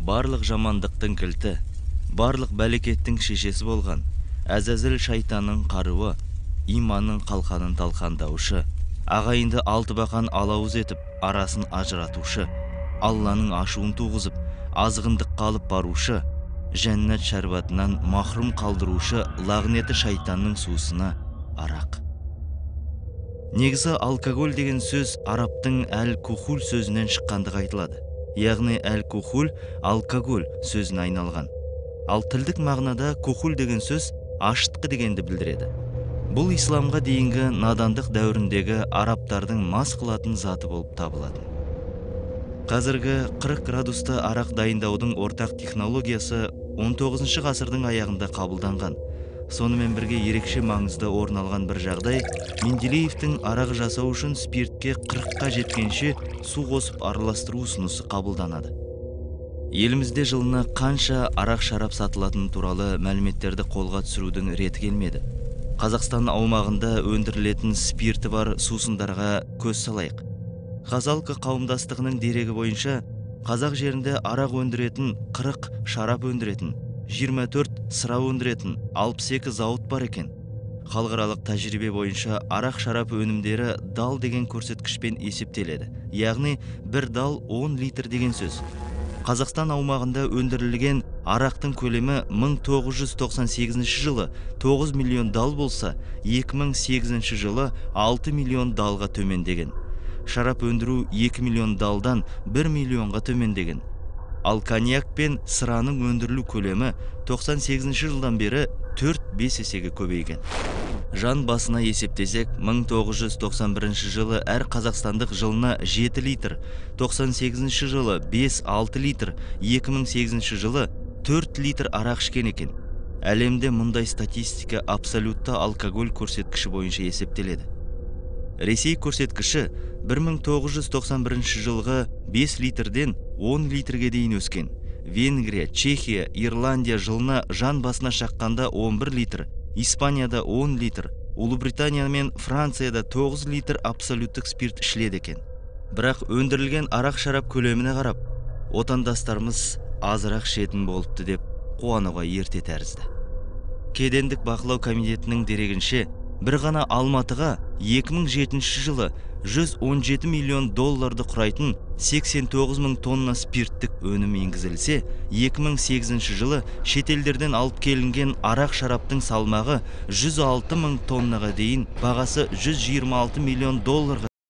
барлық жамандықтың кілті, барлық бәлекеттің шешесі болған, әзәзіл шайтанның қаруы, иманның қалқанын талқандаушы, ағайынды алтыбақан алауыз етіп, арасын ажыратушы, Алланың ашуын туғызып, азғындыққа алып барушы, жәннат шәрбатынан махрұм қалдырушы лағнеті шайтанның сусына арақ. Негізі алкоголь деген сөз арабтың әл-кухул сөзінен шыққандығы айтылады. Яғни әл-кухул алкоголь сөзіне айналған. Ал тілдік мағынада кухул деген сөз ашытқы дегенді білдіреді. Бұл исламға дейінгі надандық дәуіріндегі арабтардың мас қылатын заты болып табылады. Қазіргі 40 градуста арақ дайындаудың ортақ технологиясы 19 ғасырдың аяғында қабылданған. Сонымен бірге ерекше маңызды орын алған бір жағдай, Менделеевтің арақ жасау үшін спиртке 40-қа жеткенше су қосып араластыру ұсынысы қабылданады. Елімізде жылына қанша арақ шарап сатылатыны туралы мәліметтерді қолға түсірудің реті келмеді. Қазақстан аумағында өндірілетін спирті бар сусындарға көз салайық. Қазалқы қауымдастығының дерегі бойынша, қазақ жерінде арақ өндіретін 40 шарап өндіретін, 24 сыра өндіретін 62 зауыт бар екен. Халықаралық тәжірибе бойынша арақ шарап өнімдері дал деген көрсеткішпен есептеледі. Яғни бір дал 10 литр деген сөз. Қазақстан аумағында өндірілген арақтың көлемі 1998 жылы 9 миллион дал болса, 2008 жылы 6 миллион далға төмендеген. Шарап өндіру 2 миллион далдан 1 миллионға төмендеген. Ал коньяк пен сыраның өндірілу көлемі 98 жылдан бері 4-5 есеге көбейген. Жан басына есептесек, 1991 жылы әр қазақстандық жылына 7 литр, 98 жылы 5-6 литр, 2008 жылы 4 литр арақ ішкен екен. Әлемде мұндай статистика абсолютті алкоголь көрсеткіші бойынша есептеледі. Ресей көрсеткіші 1991 жылғы 5 литрден 10 литрге дейін өскен. Венгрия, Чехия, Ирландия жылына жан басына шаққанда 11 литр, Испанияда 10 литр, Ұлыбритания мен Францияда 9 литр абсолюттік спирт ішіледі екен. Бірақ өндірілген арақ шарап көлеміне қарап, отандастарымыз азырақ ішетін болыпты деп қуануға ерте тәрізді. Кедендік бақылау комитетінің дерегінше, бір ғана Алматыға 2007 жылы 117 миллион долларды құрайтын 89 мың тонна спирттік өнім енгізілсе, 2008 жылы шетелдерден алып келінген арақ шараптың салмағы 106 мың тоннаға дейін, бағасы 126 миллион долларға